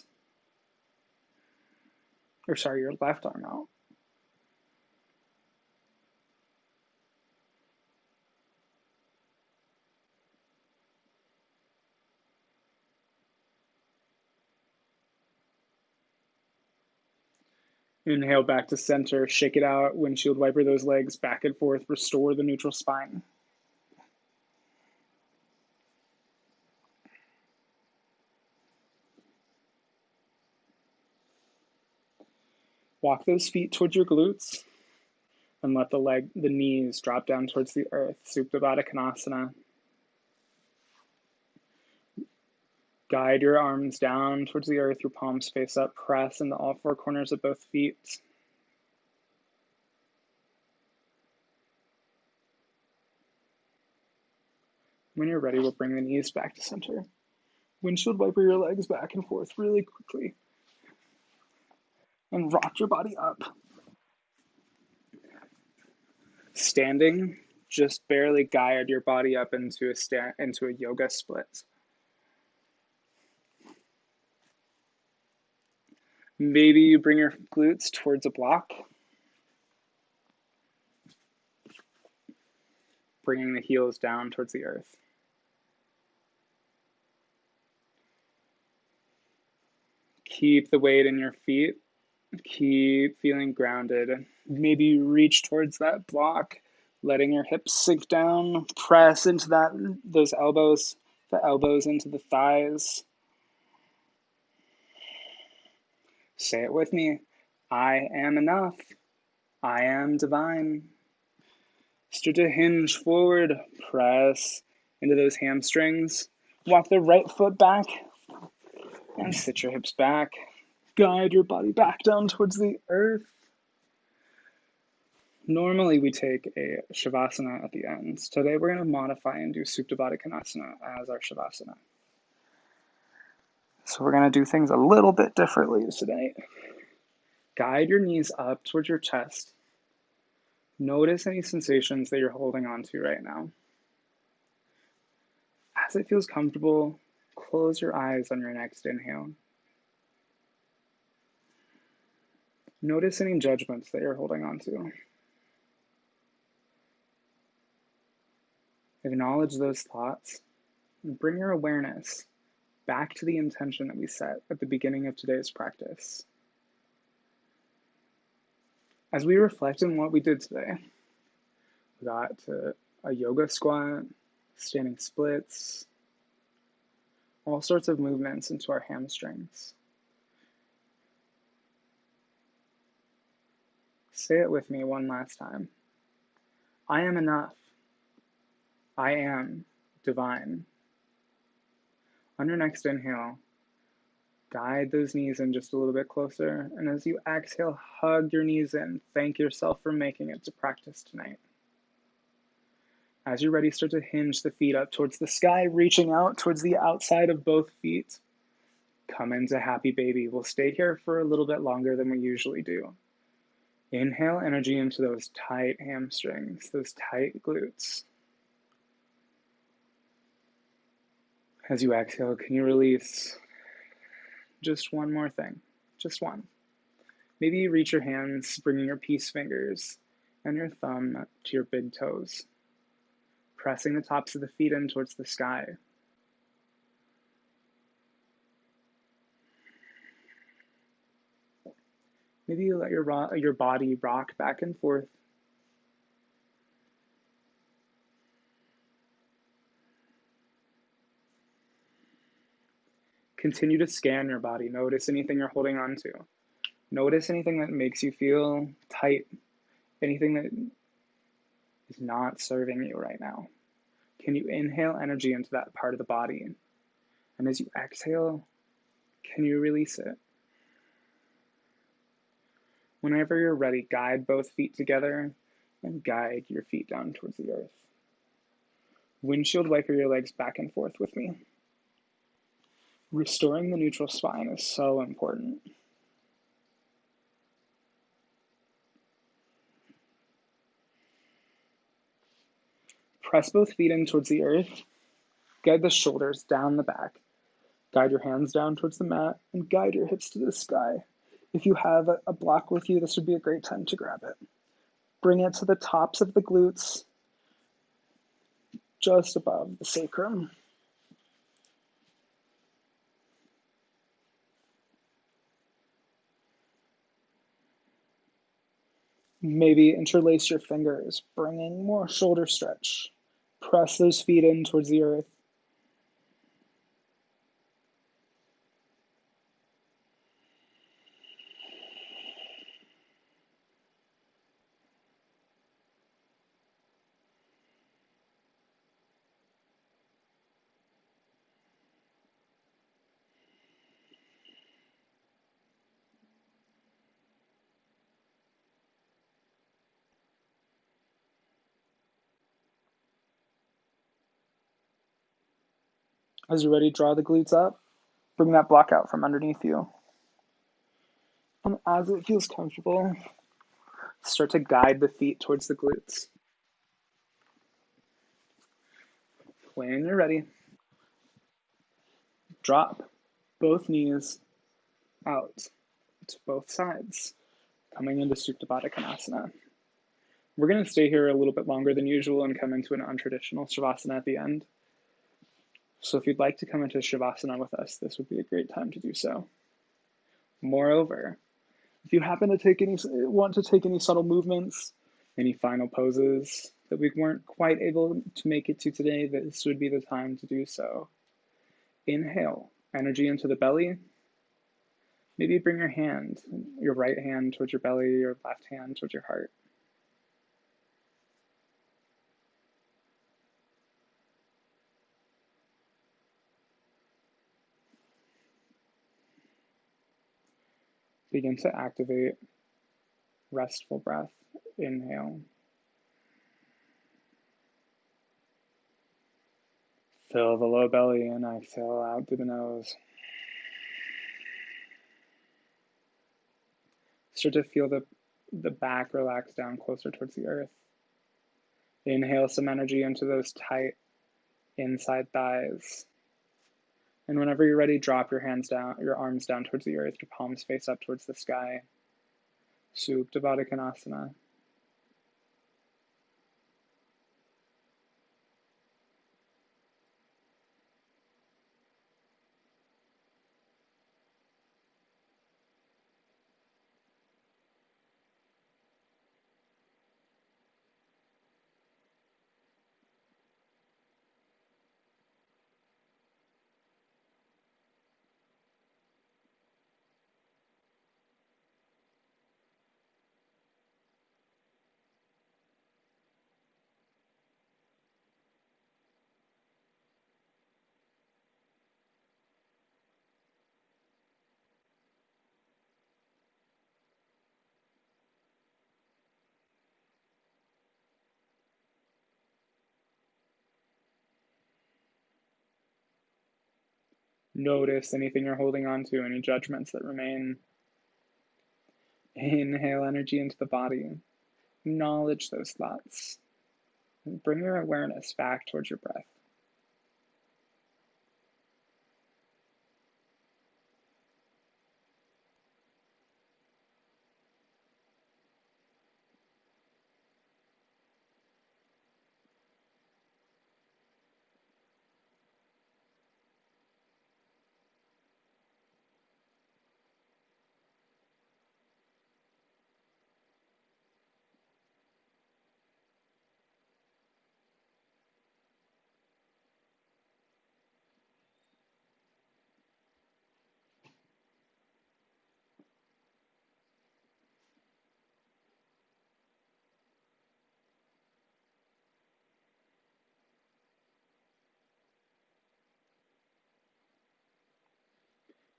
Your left arm out. Inhale back to center, shake it out, windshield wiper those legs back and forth, restore the neutral spine. Walk those feet towards your glutes and let the knees drop down towards the earth. Supta Baddha Konasana. Guide your arms down towards the earth, your palms face up, press into all 4 corners of both feet. When you're ready, we'll bring the knees back to center. Windshield wiper your legs back and forth really quickly. And rock your body up. Standing, just barely guide your body up into a yoga split. Maybe you bring your glutes towards a block. Bringing the heels down towards the earth. Keep the weight in your feet. Keep feeling grounded. Maybe you reach towards that block, letting your hips sink down. Press into those elbows, the elbows into the thighs. Say it with me. I am enough. I am divine. Start to hinge forward. Press into those hamstrings. Walk the right foot back and sit your hips back. Guide your body back down towards the earth. Normally we take a Shavasana at the end. Today we're going to modify and do Supta Baddha Konasana as our Shavasana. So we're going to do things a little bit differently today. Guide your knees up towards your chest. Notice any sensations that you're holding on to right now. As it feels comfortable, close your eyes on your next inhale. Notice any judgments that you're holding on to. Acknowledge those thoughts and bring your awareness back to the intention that we set at the beginning of today's practice. As we reflect on what we did today, we got to a yoga squat, standing splits, all sorts of movements into our hamstrings. Say it with me one last time. I am enough. I am divine. On your next inhale, guide those knees in just a little bit closer, and as you exhale, hug your knees in. Thank yourself for making it to practice tonight. As you're ready, start to hinge the feet up towards the sky, reaching out towards the outside of both feet. Come into happy baby. We'll stay here for a little bit longer than we usually do. Inhale energy into those tight hamstrings, those tight glutes. As you exhale, can you release just one more thing? Just one. Maybe you reach your hands, bringing your peace fingers and your thumb to your big toes, pressing the tops of the feet in towards the sky. Maybe you let your body rock back and forth. Continue to scan your body. Notice anything you're holding on to. Notice anything that makes you feel tight, anything that is not serving you right now. Can you inhale energy into that part of the body? And as you exhale, can you release it? Whenever you're ready, guide both feet together and guide your feet down towards the earth. Windshield wiper your legs back and forth with me. Restoring the neutral spine is so important. Press both feet in towards the earth. Guide the shoulders down the back. Guide your hands down towards the mat and guide your hips to the sky. If you have a block with you, this would be a great time to grab it. Bring it to the tops of the glutes, just above the sacrum. Maybe interlace your fingers, bringing more shoulder stretch. Press those feet in towards the earth. As you're ready, draw the glutes up. Bring that block out from underneath you. And as it feels comfortable, start to guide the feet towards the glutes. When you're ready, drop both knees out to both sides, coming into Supta Baddha Konasana. We're going to stay here a little bit longer than usual and come into an untraditional Shavasana at the end. So if you'd like to come into Shavasana with us, this would be a great time to do so. Moreover, if you happen to want to take any subtle movements, any final poses that we weren't quite able to make it to today, this would be the time to do so. Inhale energy into the belly. Maybe bring your right hand towards your belly, your left hand towards your heart. Begin to activate restful breath. Inhale. Fill the low belly and exhale out through the nose. Start to feel the back relax down closer towards the earth. Inhale some energy into those tight inside thighs. And whenever you're ready, drop your arms down towards the earth, your palms face up towards the sky. Supta Baddha Konasana. Notice anything you're holding on to, any judgments that remain. Inhale energy into the body. Acknowledge those thoughts. And bring your awareness back towards your breath.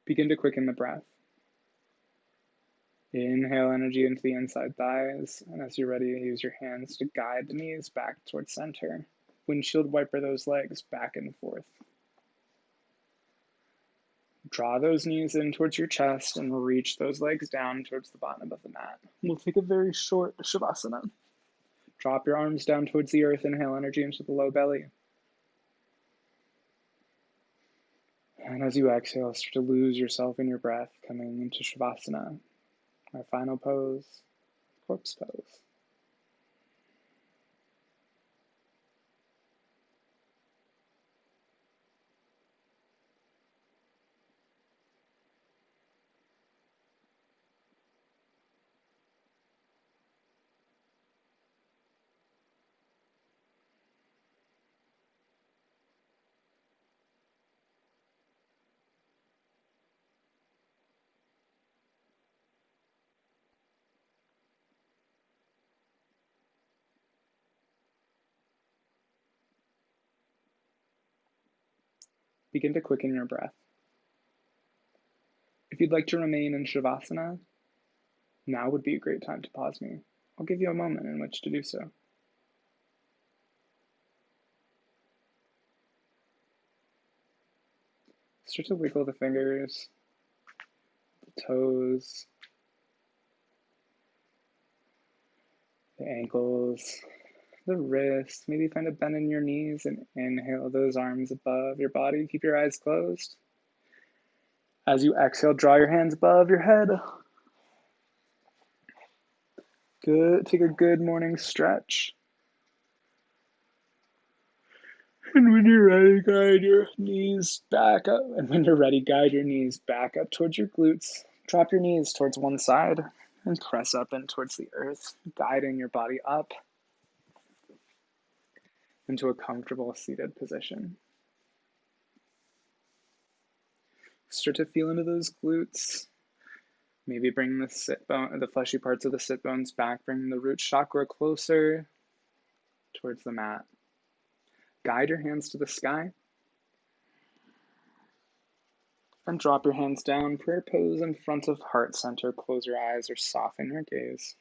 Begin to quicken the breath. Inhale energy into the inside thighs, and as you're ready, use your hands to guide the knees back towards center. Windshield wiper those legs back and forth. Draw those knees in towards your chest and reach those legs down towards the bottom of the mat. We'll take a very short Shavasana. Drop your arms down towards the earth, inhale energy into the low belly. And as you exhale, start to lose yourself in your breath, coming into Shavasana, our final pose, corpse pose. Begin to quicken your breath. If you'd like to remain in Shavasana, now would be a great time to pause me. I'll give you a moment in which to do so. Start to wiggle the fingers, the toes, the ankles, the wrists. Maybe find a bend in your knees and inhale those arms above your body. Keep your eyes closed. As you exhale, draw your hands above your head. Good. Take a good morning stretch. And when you're ready, guide your knees back up. And when you're ready, guide your knees back up towards your glutes. Drop your knees towards one side and press up and towards the earth, guiding your body up into a comfortable seated position. Start to feel into those glutes. Maybe bring the fleshy parts of the sit bones back, bring the root chakra closer towards the mat. Guide your hands to the sky. And drop your hands down, prayer pose in front of heart center. Close your eyes or soften your gaze.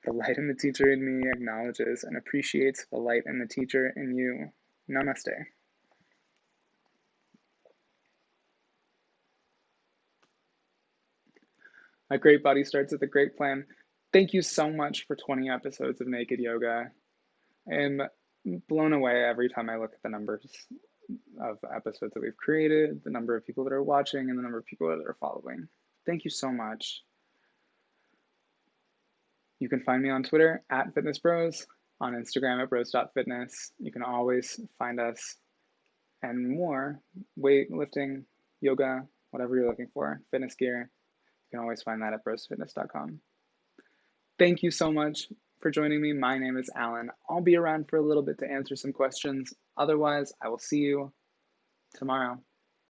The light in the teacher in me acknowledges and appreciates the light in the teacher in you. Namaste. A great body starts with a great plan. Thank you so much for 20 episodes of Naked Yoga. I am blown away every time I look at the numbers of episodes that we've created, the number of people that are watching, and the number of people that are following. Thank you so much. You can find me on Twitter at FitnessBros, on Instagram at bros.fitness. You can always find us and more weightlifting, yoga, whatever you're looking for, fitness gear. You can always find that at brozfitness.com. Thank you so much for joining me. My name is Alan. I'll be around for a little bit to answer some questions. Otherwise, I will see you tomorrow.